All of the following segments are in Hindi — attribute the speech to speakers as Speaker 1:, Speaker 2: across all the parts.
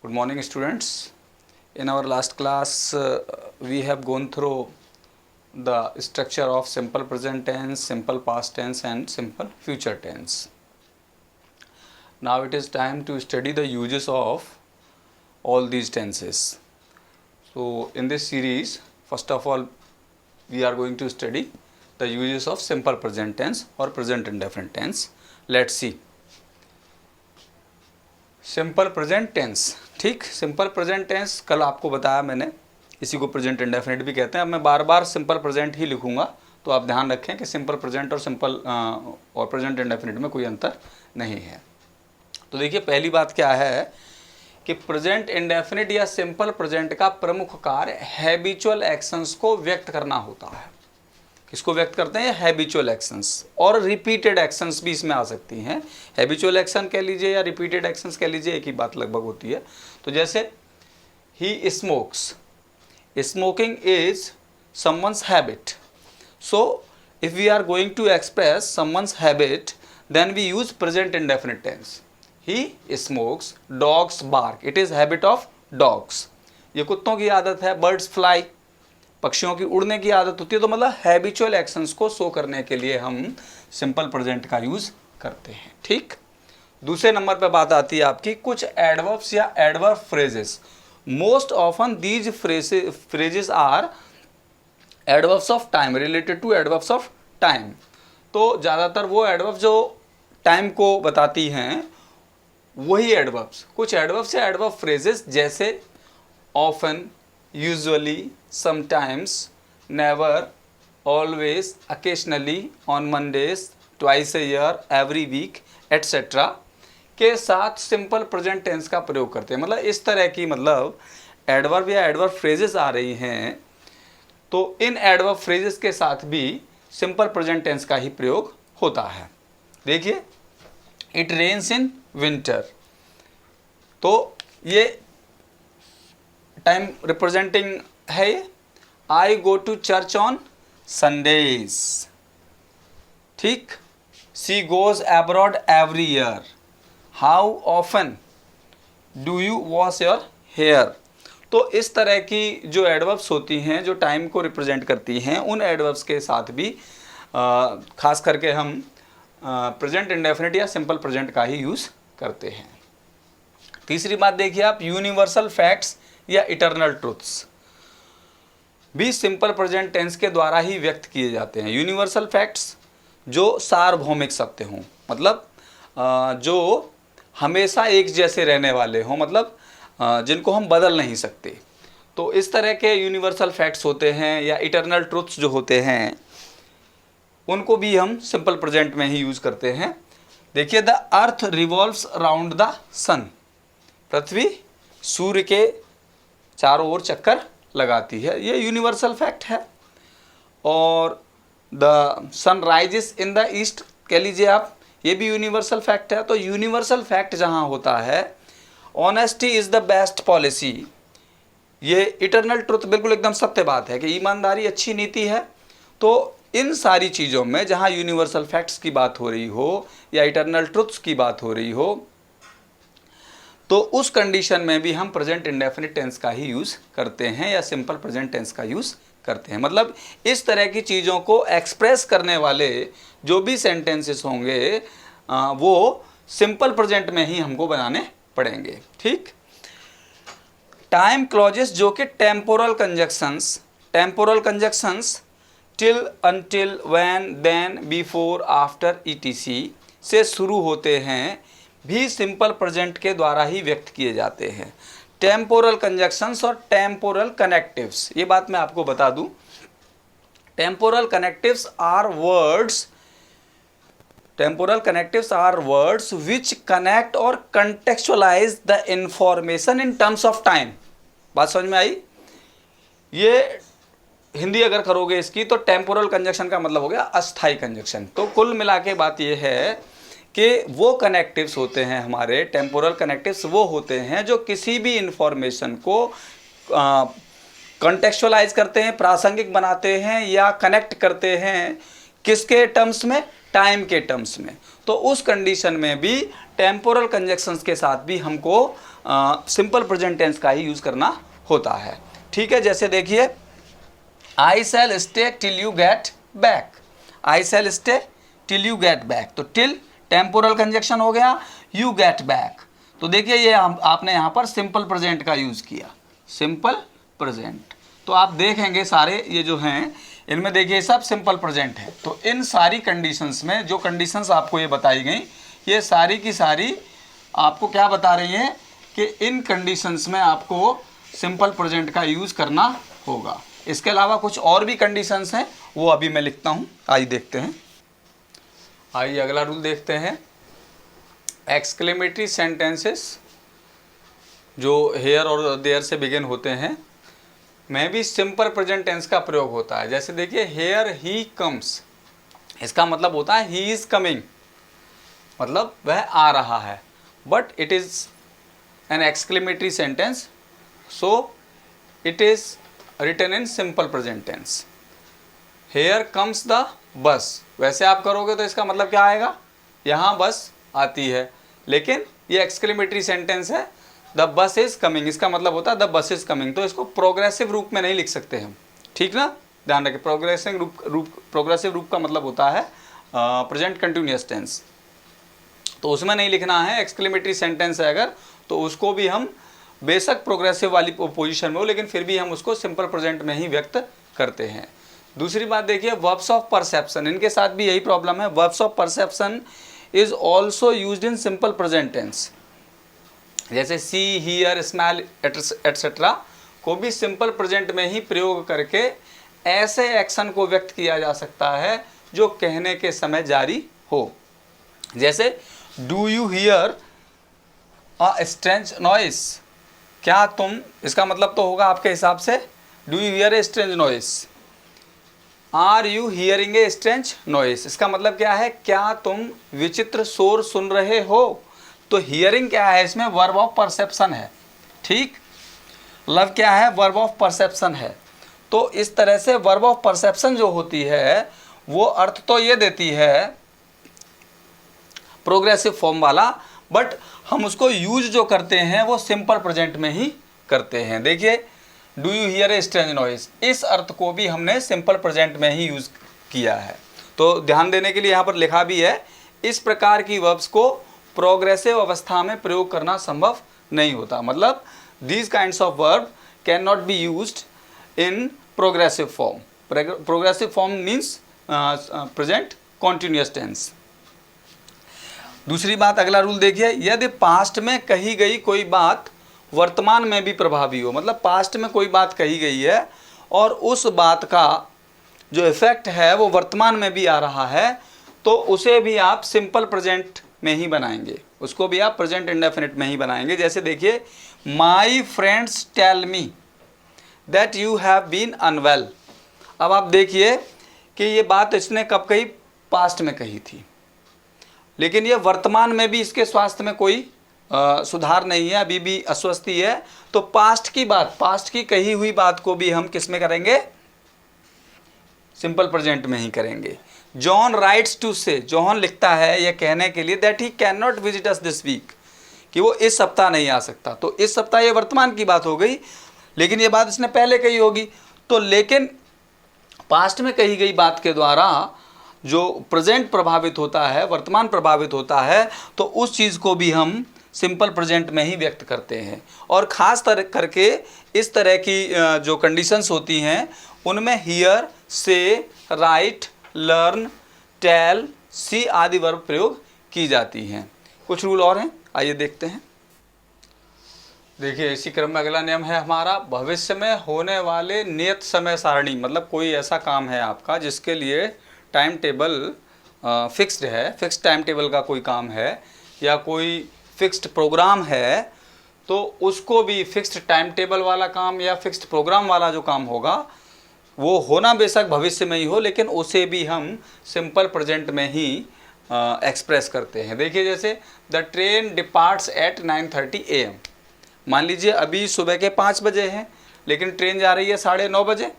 Speaker 1: Good morning, students. In our last class, we have gone through the structure of simple present tense, simple past tense, and simple future tense. Now it is time to study the uses of all these tenses. So, in this series, first of all, we are going to study the uses of simple present tense or present indefinite tense. Let's see. Simple present tense, ठीक। सिंपल प्रेजेंट टेंस कल आपको बताया मैंने, इसी को प्रेजेंट इंडेफिनिट भी कहते हैं। अब मैं बार बार सिंपल प्रेजेंट ही लिखूंगा, तो आप ध्यान रखें कि सिंपल प्रेजेंट और सिंपल और प्रेजेंट इंडेफिनिट में कोई अंतर नहीं है। तो देखिए, पहली बात क्या है कि प्रेजेंट इंडेफिनिट या सिंपल प्रेजेंट का प्रमुख कार्य हैबिचुअल एक्शंस को व्यक्त करना होता है। किसको व्यक्त करते हैं? हैबिचुअल एक्शंस, और रिपीटेड एक्शंस भी इसमें आ सकती हैं। हैबिचुअल एक्शन कह लीजिए या रिपीटेड एक्शंस कह लीजिए, एक ही बात लगभग होती है। तो जैसे he smokes, smoking is someone's habit. So if we are going to express someone's habit, then we use present indefinite tense. He smokes, dogs bark, it is habit of dogs. ये कुत्तों की आदत है। बर्ड्स फ्लाई, पक्षियों की उड़ने की आदत होती है। तो मतलब हैबिचुअल एक्शंस को शो करने के लिए हम सिंपल प्रेजेंट का यूज करते हैं, ठीक। दूसरे नंबर पे बात आती है आपकी कुछ एडवर्ब्स या adverb phrases. Most often these phrases are adverbs of time, related to adverbs of time. तो ज़्यादातर वो एडवर्ब जो टाइम को बताती हैं वही एडवर्ब्स। कुछ एडवर्ब्स या एडवर्ब फ्रेजेस जैसे often, usually, sometimes, never, always, occasionally, on Mondays, twice a year, every week, etc. के साथ सिंपल प्रेजेंट टेंस का प्रयोग करते हैं। मतलब इस तरह की एडवर्ब या एडवर्ब फ्रेजेस आ रही हैं, तो इन एडवर्ब फ्रेजेस के साथ भी सिंपल प्रेजेंट टेंस का ही प्रयोग होता है। देखिए, इट रेन्स इन विंटर, तो ये टाइम रिप्रेजेंटिंग है। I go to church on Sundays, ठीक। She goes abroad every year. How often do you wash your hair. तो इस तरह की जो एडवर्ब्स होती हैं जो टाइम को रिप्रेजेंट करती हैं, उन एडवर्ब्स के साथ भी खास करके हम प्रेजेंट इंडेफिनिट या सिंपल प्रेजेंट का ही यूज़ करते हैं। तीसरी बात देखिए आप, यूनिवर्सल फैक्ट्स या इटर्नल ट्रूथ्स भी सिंपल प्रेजेंट टेंस के द्वारा ही व्यक्त किए जाते हैं। यूनिवर्सल फैक्ट्स जो सार्वभौमिक सत्य हों, मतलब जो हमेशा एक जैसे रहने वाले हों, मतलब जिनको हम बदल नहीं सकते, तो इस तरह के यूनिवर्सल फैक्ट्स होते हैं। या इटर्नल ट्रूथ्स जो होते हैं, उनको भी हम सिंपल प्रेजेंट में ही यूज़ करते हैं। देखिए, the earth revolves around the sun, पृथ्वी सूर्य के चारों ओर चक्कर लगाती है, ये यूनिवर्सल फैक्ट है। और the sun rises in the east कह लीजिए आप, ये भी यूनिवर्सल फैक्ट है। तो यूनिवर्सल फैक्ट जहाँ होता है, honesty is the best policy, ये इटर्नल ट्रुथ बिल्कुल एकदम सत्य बात है कि ईमानदारी अच्छी नीति है। तो इन सारी चीज़ों में जहाँ यूनिवर्सल फैक्ट्स की बात हो रही हो या इटर्नल ट्रुथ्स की बात हो रही हो, तो उस कंडीशन में भी हम प्रेजेंट इंडेफिनिट टेंस का ही यूज़ करते हैं या सिंपल प्रेजेंट टेंस का यूज़ करते हैं। मतलब इस तरह की चीज़ों को एक्सप्रेस करने वाले जो भी सेंटेंसेस होंगे वो सिंपल प्रेजेंट में ही हमको बनाने पड़ेंगे, ठीक। टाइम क्लॉजेस जो कि temporal conjunctions till, until, when, then, before, after, ETC से शुरू होते हैं, भी सिंपल प्रेजेंट के द्वारा ही व्यक्त किए जाते हैं। टेम्पोरल कंजक्शंस और टेम्पोरल कनेक्टिव्स, ये बात मैं आपको बता दूं। Temporal connectives are words which connect और contextualise the information in terms of time. बात समझ में आई? ये हिंदी अगर करोगे इसकी, तो टेम्पोरल कंजक्शन का मतलब हो गया अस्थाई कंजक्शन। तो कुल मिला के बात ये है कि वो कनेक्टिव्स होते हैं हमारे, टेम्पोरल कनेक्टिव्स वो होते हैं जो किसी भी इंफॉर्मेशन को कॉन्टेक्चुअलाइज करते हैं, प्रासंगिक बनाते हैं या कनेक्ट करते हैं। किसके टर्म्स में? टाइम के टर्म्स में। तो उस कंडीशन में भी टेम्पोरल कंजक्शंस के साथ भी हमको सिंपल प्रेजेंट टेंस का ही यूज़ करना होता है। ठीक है, जैसे देखिए I shall stay till you get back, I shall stay till you get back, तो टिल टेम्पोरल कंजक्शन हो गया, यू गेट बैक, तो देखिए ये आपने यहाँ पर सिंपल प्रेजेंट का यूज़ किया, सिंपल प्रेजेंट। तो आप देखेंगे सारे ये जो हैं इनमें देखिए सब सिंपल प्रेजेंट है। तो इन सारी कंडीशंस में जो कंडीशंस आपको ये बताई गई, ये सारी की सारी आपको क्या बता रही हैं कि इन कंडीशंस में आपको सिंपल प्रेजेंट का यूज़ करना होगा। इसके अलावा कुछ और भी कंडीशंस हैं, वो अभी मैं लिखता हूँ, आइए देखते हैं। आइए अगला रूल देखते हैं। एक्सक्लेमेटरी सेंटेंसेस जो हेयर और देयर से बिगिन होते हैं में भी सिंपल प्रेजेंट टेंस का प्रयोग होता है। जैसे देखिए हेयर ही कम्स, इसका मतलब होता है ही इज़ कमिंग, मतलब वह आ रहा है, but it is an exclamatory sentence, so it is written in simple present tense. Here comes the bus, वैसे आप करोगे तो इसका मतलब क्या आएगा, यहाँ बस आती है, लेकिन ये एक्सक्लेमेटरी सेंटेंस है, द बस इज़ कमिंग, इसका मतलब होता है द बस इज़ कमिंग। तो इसको प्रोग्रेसिव रूप में नहीं लिख सकते हम, ठीक ना, ध्यान रखें। प्रोग्रेसिव रूप का मतलब होता है प्रेजेंट कंटिन्यूअस टेंस, तो उसमें नहीं लिखना है। एक्सक्लेमेटरी सेंटेंस है अगर, तो उसको भी हम बेशक प्रोग्रेसिव वाली पोजीशन में हो, लेकिन फिर भी हम उसको सिंपल प्रेजेंट में ही व्यक्त करते हैं। दूसरी बात देखिए वर्ब्स ऑफ परसेप्शन, इनके साथ भी यही प्रॉब्लम है। Verbs of perception is also used in simple present tense, जैसे सी, हियर, स्मेल एटसेट्रा को भी सिंपल प्रेजेंट में ही प्रयोग करके ऐसे एक्शन को व्यक्त किया जा सकता है जो कहने के समय जारी हो। जैसे do you hear a strange noise, क्या तुम, इसका मतलब तो होगा आपके हिसाब से do you hear a strange noise, are you hearing a strange noise, इसका मतलब क्या है, क्या तुम विचित्र शोर सुन रहे हो। तो हियरिंग क्या है, इसमें वर्ब ऑफ परसेप्शन है, ठीक, लव क्या है, वर्ब ऑफ परसेप्शन है। तो इस तरह से वर्ब ऑफ परसेप्शन जो होती है वो अर्थ तो ये देती है प्रोग्रेसिव फॉर्म वाला, बट हम उसको यूज जो करते हैं वो सिंपल प्रेजेंट में ही करते हैं। देखिए do you hear a strange noise, इस अर्थ को भी हमने सिंपल प्रेजेंट में ही यूज किया है। तो ध्यान देने के लिए यहाँ पर लिखा भी है, इस प्रकार की वर्ब्स को प्रोग्रेसिव अवस्था में प्रयोग करना संभव नहीं होता, मतलब these kinds of verb can not be used in progressive form. Progressive form means present continuous tense. दूसरी बात, अगला रूल देखिए, यदि पास्ट में कही गई कोई बात वर्तमान में भी प्रभावी हो, मतलब पास्ट में कोई बात कही गई है और उस बात का जो इफेक्ट है वो वर्तमान में भी आ रहा है, तो उसे भी आप सिंपल प्रेजेंट में ही बनाएंगे, उसको भी आप प्रेजेंट इंडेफिनिट में ही बनाएंगे। जैसे देखिए my friends tell me that you have been unwell, अब आप देखिए कि ये बात इसने कब कही, पास्ट में कही थी, लेकिन ये वर्तमान में भी इसके स्वास्थ्य में कोई सुधार नहीं है, अभी भी अस्वस्थी है। तो पास्ट की बात, पास्ट की कही हुई बात को भी हम किस में करेंगे, सिंपल प्रेजेंट में ही करेंगे। John writes to say, John लिखता है यह कहने के लिए that he can not visit us this week, कि वो इस सप्ताह नहीं आ सकता। तो इस सप्ताह ये वर्तमान की बात हो गई, लेकिन ये बात इसने पहले कही होगी। तो लेकिन पास्ट में कही गई बात के द्वारा जो प्रेजेंट प्रभावित होता है, वर्तमान प्रभावित होता है, तो उस चीज़ को भी हम सिंपल प्रेजेंट में ही व्यक्त करते हैं। और ख़ास करके इस तरह की जो कंडीशंस होती हैं उनमें हियर, से, राइट, लर्न, टेल, सी आदि वर्ब प्रयोग की जाती हैं। कुछ रूल और हैं, आइए देखते हैं। देखिए इसी क्रम में अगला नियम है हमारा, भविष्य में होने वाले नियत समय सारणी, मतलब कोई ऐसा काम है आपका जिसके लिए टाइम टेबल फिक्स्ड है, फिक्स्ड टाइम टेबल का कोई काम है या कोई फिक्स्ड प्रोग्राम है, तो उसको भी फिक्स्ड टाइम टेबल वाला काम या फिक्स्ड प्रोग्राम वाला जो काम होगा वो होना बेशक भविष्य में ही हो, लेकिन उसे भी हम सिंपल प्रेजेंट में ही एक्सप्रेस करते हैं। देखिए जैसे the train departs at 9:30 AM, मान लीजिए अभी सुबह के 5 बजे हैं लेकिन ट्रेन जा रही है 9:30 बजे,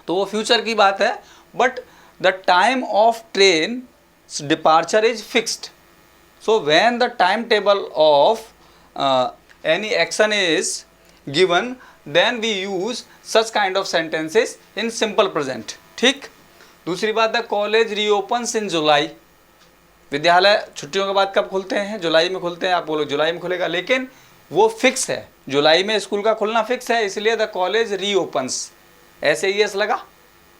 Speaker 1: तो वो फ्यूचर की बात है, but the time of train departure is fixed. So when the timetable of any action is given then we use such kind of sentences in simple present। ठीक। दूसरी बात, द कॉलेज रीओपन्स इन जुलाई। विद्यालय छुट्टियों के बाद कब खुलते हैं? जुलाई में खुलते हैं। आप बोलो जुलाई में खुलेगा, लेकिन वो फिक्स है, जुलाई में स्कूल का खुलना फिक्स है, इसलिए द कॉलेज रीओपन्स। ऐसे ही एस लगा,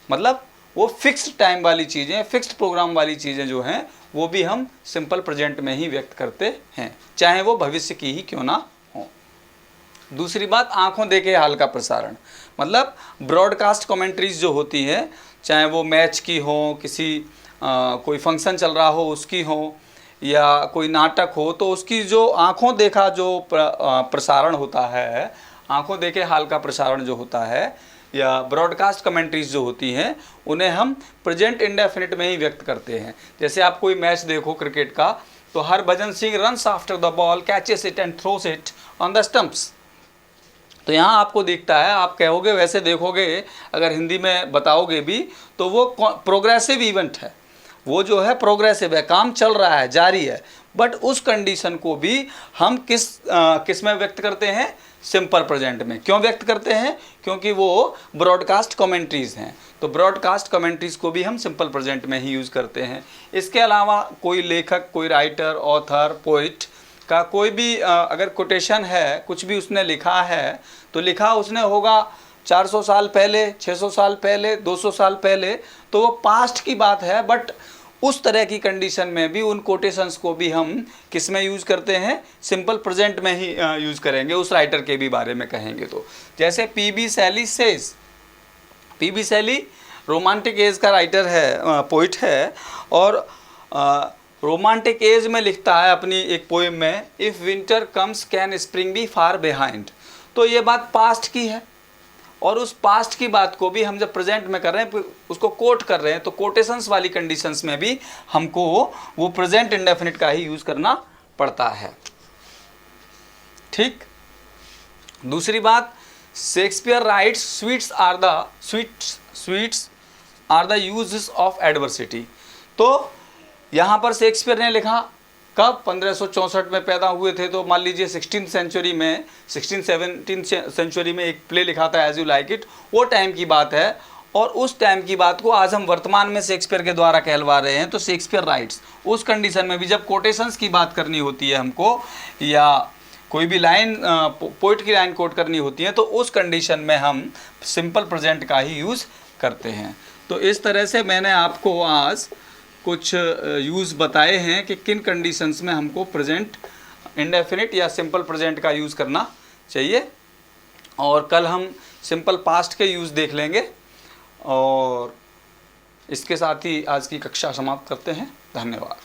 Speaker 1: मतलब वो फिक्स्ड टाइम वाली चीज़ें, फिक्स्ड प्रोग्राम वाली चीज़ें जो हैं वो भी हम सिंपल प्रेजेंट में ही व्यक्त करते हैं, चाहे वो भविष्य की ही क्यों ना हो। दूसरी बात, आंखों देखे हाल का प्रसारण, मतलब ब्रॉडकास्ट कमेंट्रीज जो होती है, चाहे वो मैच की हो, किसी कोई फंक्शन चल रहा हो उसकी हो, या कोई नाटक हो, तो उसकी जो आंखों देखा जो प्रसारण होता है, आंखों देखे हाल का प्रसारण जो होता है, या ब्रॉडकास्ट कमेंट्रीज जो होती हैं, उन्हें हम प्रेजेंट इंडेफिनिट में ही व्यक्त करते हैं। जैसे आप कोई मैच देखो क्रिकेट का, तो Harbhajan Singh runs after the ball, catches it and throws it on the stumps. तो यहाँ आपको दिखता है, आप कहोगे, वैसे देखोगे, अगर हिंदी में बताओगे भी, तो वो प्रोग्रेसिव इवेंट है, वो जो है प्रोग्रेसिव है, काम चल रहा है, जारी है। बट उस कंडीशन को भी हम किस में व्यक्त करते हैं? सिंपल प्रेजेंट में। क्यों व्यक्त करते हैं? क्योंकि वो ब्रॉडकास्ट कमेंट्रीज हैं, तो ब्रॉडकास्ट कमेंट्रीज को भी हम सिंपल प्रेजेंट में ही यूज़ करते हैं। इसके अलावा कोई लेखक, कोई राइटर, ऑथर, पोइट का कोई भी अगर कोटेशन है, कुछ भी उसने लिखा है, तो लिखा उसने होगा 400 साल पहले, 600 साल पहले, 200 साल पहले, तो वो पास्ट की बात है। बट उस तरह की कंडीशन में भी उन कोटेशंस को भी हम किस में यूज़ करते हैं? सिंपल प्रेजेंट में ही यूज़ करेंगे, उस राइटर के भी बारे में कहेंगे तो। जैसे पी.बी. शैली सेज, पी.बी. शैली रोमांटिक एज का राइटर है, पोइट है, और रोमांटिक एज में लिखता है अपनी एक पोएम में, if winter comes can spring be far behind. तो ये बात पास्ट की है, और उस पास्ट की बात को भी हम जब प्रेजेंट में कर रहे हैं, उसको कोट कर रहे हैं, तो कोटेशंस वाली कंडीशंस में भी हमको वो प्रेजेंट इंडेफिनिट का ही यूज़ करना पड़ता है। ठीक। दूसरी बात, Shakespeare writes sweets are the uses of adversity. तो यहाँ पर शेक्सपियर ने लिखा कब? 1564 में पैदा हुए थे, तो मान लीजिए 16th सेंचुरी में, 17th सेंचुरी में एक प्ले लिखा था एज यू लाइक इट, वो टाइम की बात है। और उस टाइम की बात को आज हम वर्तमान में शेक्सपियर के द्वारा कहलवा रहे हैं, तो शेक्सपियर राइट्स। उस कंडीशन में भी जब कोटेशंस की बात करनी होती है हमको, या कोई भी लाइन पोइट की लाइन कोट करनी होती है, तो उस कंडीशन में हम सिंपल प्रेजेंट का ही यूज़ करते हैं। तो इस तरह से मैंने आपको आज कुछ यूज़ बताए हैं कि किन कंडीशंस में हमको प्रेजेंट इंडेफिनिट या सिंपल प्रेजेंट का यूज़ करना चाहिए, और कल हम सिंपल पास्ट के यूज़ देख लेंगे। और इसके साथ ही आज की कक्षा समाप्त करते हैं। धन्यवाद।